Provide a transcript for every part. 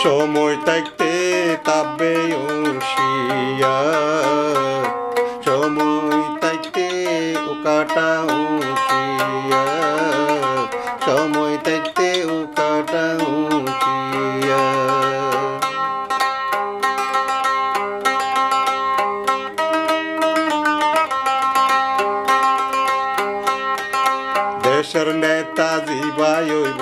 সময় থাকতে তাবে উশিয়া, সময় থাকতে উকাটা উঠিয়া, সময় থাকতে উকাটা উঠিয়া। দেশের নেতা জিবাই হইব,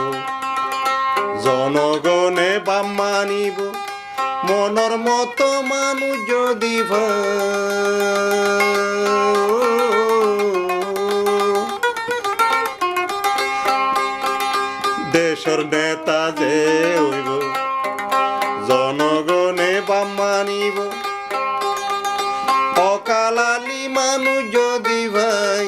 জনগণে বাম মানিব, মনের মতো মানুষ যদি দেশের নেতা যে হইব, জনগণে বাম মানিব, অকালালি মানুষ যদি ভাই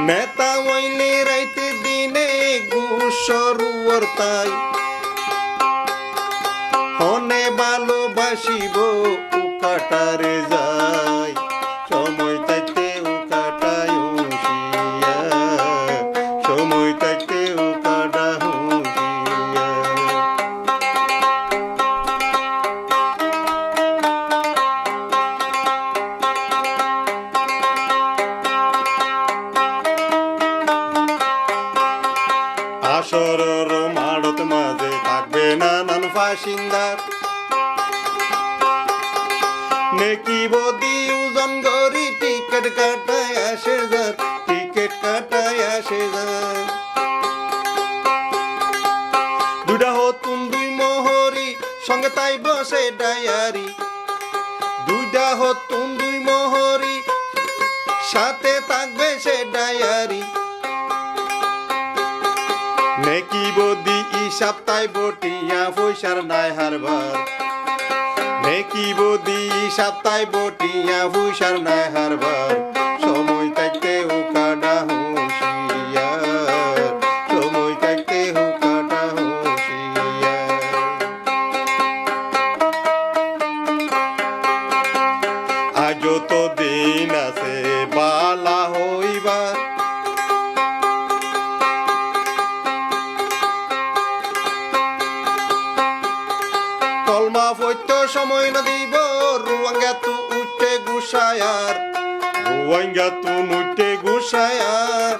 নেতা হইলে রাইতে দিনে ঘুষর তাই হনে ভালোবাসিব উকাটারে যায়, সময় থাকতে উকাটায় হুঁশিয়া, সময় থাকতে উকাটা হুঁশিয়া। আসরের মাড়ত মাঝে থাকবে নানান ফাসিন্দার, নেকি বদি ওজন গরি টিকিট কাটায় আসে যার, টিকিট কাটায় আসে যার। দুইটা হতুন দুই মোহরি সঙ্গে তাই বসে ডায়ারি, দুইটা হতুন দুই মোহরি সাথে থাকবে সে ডায়ারি। নেকি বদি হিসাব তাই বটিয়া পয়সার নাই হারবার, নেকি বদি হিসাব তাই বটিয়া পয়সার নাই হারবার। সময় থাকতে উকাটা হুঁশিয়ার, সময় থাকতে উকাটা হুঁশিয়ার। আজও তো দিন আছে বালা হইবার, কলমা পৈত্য সময় না দিব, রুয়াঙ্গা তু উঠে গুসায়ার, রুয়াঙ্গা তু উঠে গুসায়ার।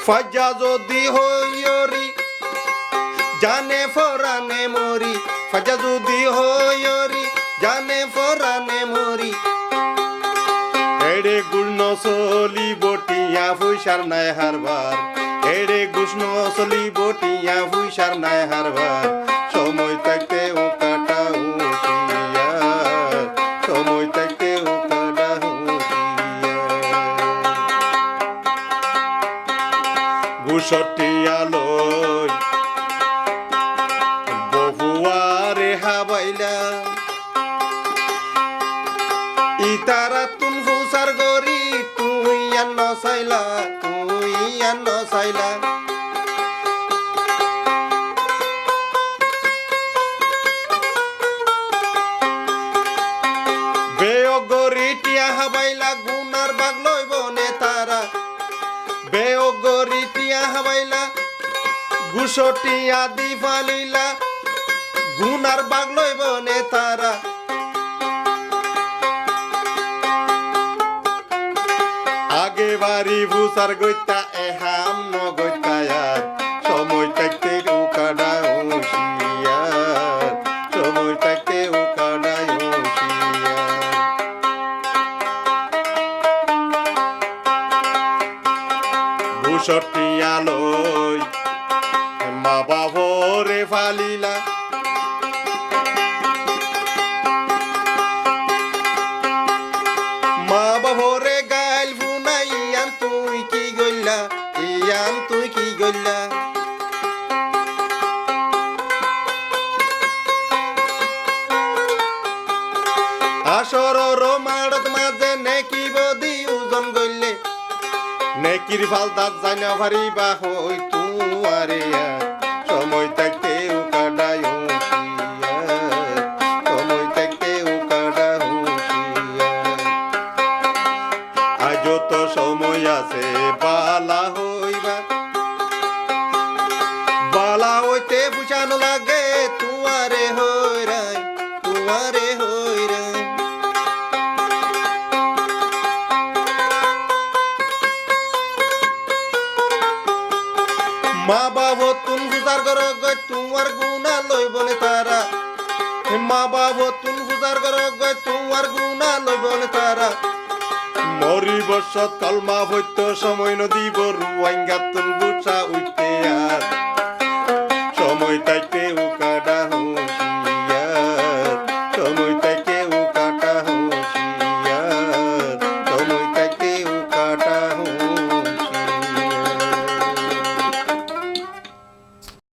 ফাজা যদি হইরি জানে ফরানে মরি, ফাজা যদি হইরি জানে ফরানে মরি। এড়ে গুণ চলি বটিয়া পয়সার নাই হারবার, এড়ে গুষ্ণ চলি বটিয়া পয়সার নাই হারবার। সময় থাকতে উকাটা হুঁশিয়া, সময় থাকতে উকাটা হুঁশিয়া। ঘুষটিয়া লই বহুয়ারে হাবাইলা, ইতারা তুন ফুসার গরি তুই আন্ন সাইলা, তুই আন্ন সাইলা। বেও গরি টিয়া হাবাইলা গুনার বাগ লইব নেতারা, বেও গরি টিয়া হাবাইলা ঘুষটিয়া দি ফালিলা, গুনার বাগ লইব নেতারা। আগে বাড়ি ভুসার গইতা এহাম ন গইতায়ার, সময় থাকতে উকাটা হুঁশিয়ার, সময় থাকতে উকাটা হুঁশিয়ার। ঘুষটিয়া লই মা বাবরে ফালিলা, মা বাবরে গাইল ফুনাই ইয়ান তুই কি গইলা, ইয়ান তুই কি গইলা। হাসরর মাড়ত মাঝে নেকি বদি ওজন গইলে নেকির ফালদাত জানা ভারিবা হই তুয়ারে সময় থাকতে উকাডায় সময় থাকতে উকাডা হুঁশিয়া আজ তো সময় আছে বালা হইবা বালা হইতে বুঝানো লাগে তুয়ারে হইরাই তুয়ারে হইরাই মা বাবা তুন গুজার কর গয় তোমার গুণা লইবনে তারা মা বাবা তুন গুজার কর গয় তোমার গুণা লইবনে তারা মরি বর্ষ কলমা হইতো সময় নদী বরু আইঙ্গা তুন বুঝা উঠতে আর